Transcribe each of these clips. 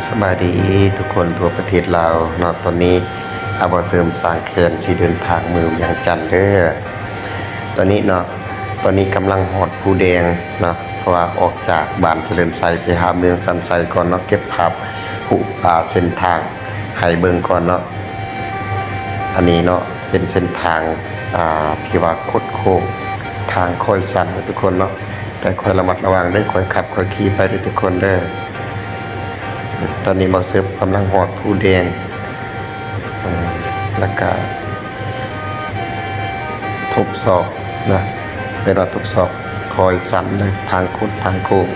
สบายดีทุกคนทั่วประเทศลาวเนาะตอนนี้อาบ่เสริมสร้างแขนสิเดินทางมือเวียงจันทน์เด้อตอนนี้เนาะตอนนี้กำลังฮอดภูแดงเนาะเพราะว่าออกจากบ้านเจริญไสไปหาเมืองสันไสก่อนเนาะเก็บภาพหุเส้นทางให้เบิ่งก่อนเนาะอันนี้เนาะเป็นเส้นทางที่ว่าคดโค้งทางค่อยสั่นทุกคนเนาะแต่ค่อยระมัดระวังเด้อค่อยขับค่อยขี่ไปด้วยทุกคนเด้อตอนนี้บ่เสิร์ฟกำลังฮอดภูแดงแล้วก็ทบศอกนะเป็นว่าทบศอกคอยสั่นเลยทางคุดทางโค้ง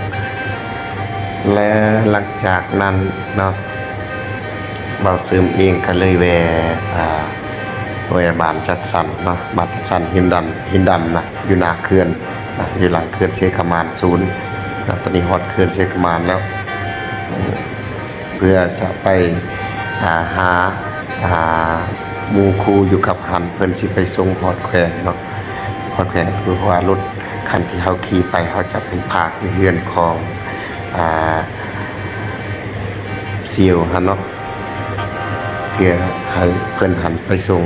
และหลังจากนั้นเนาะเบาซึมเองก็เลยแวบ้านจัดสรรเนาะบ้านจัดสรรหินดำนะอยู่หน้าเขื่อนนะอยู่หลังเขื่อนเสกมานศูนย์นะตอนนี้ฮอดเขื่อนเสกมานแล้วเพื่อจะไปหาหมู่ครูอยู่กับหันเพิ่นสิไปส่งฮอดแขวงเนาะฮอดแขวงคือว่ารถคันที่เฮาขี่ไปเฮาจะไปพากอยู่เรือนของซีลหั่นเนาะเพื่อให้เพิ่นหันไปส่ง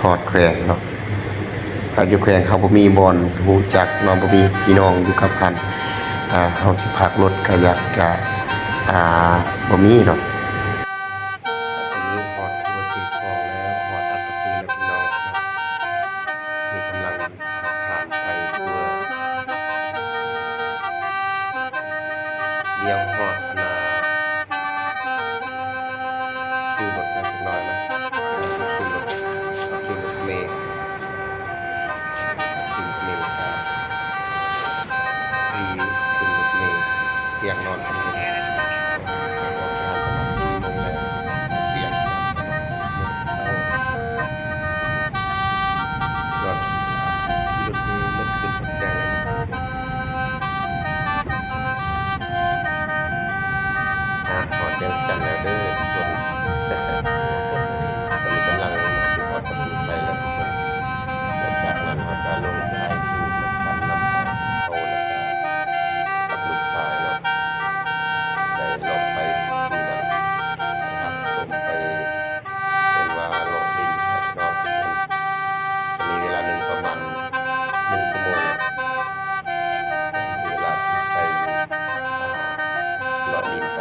ฮอดแขวงเนาะถ้าอยู่แขวงเฮาบ่มีบ่อนรู้จักเนาะบ่มีพี่น้องอยู่กับหันเฮาสิพากรถก็อยากจะบ่มีเนาะตอนนี้ฮอดทัวสีทองแล้วฮอดอัตตปือแล้วพี่น้องเนาะนี่กำลังผ่านไปทัวเดี๋ยวฮอดคิวรถนะจักหน่อยนะคิวรถเมล์คิวรถเมล์ก็มีขึ้นรถเมล์เตียงนอนทั้งหมดออกงานประมาณ4 โมงแล้วเปลี่ยนกันรถรถเมื่อคืนชัดแจ้งฮอดเวียงจันทน์แล้วเด้อทุกคนตอนนี้กำลังสิฮอดประตูไสแล้วทุกคนหลังจากนั้นเราก็ลงถ่ายรูปนำกันนำเขาแล้วก็กับลูกชายเนาะได้ลงไปที่นั่นนะครับส่งไปเป็นว่าลงดินเนาะทุกคนจะมีเวลาหนึ่งประมาณ1 ชั่วโมงมีเวลาที่ไปเลาะดินไป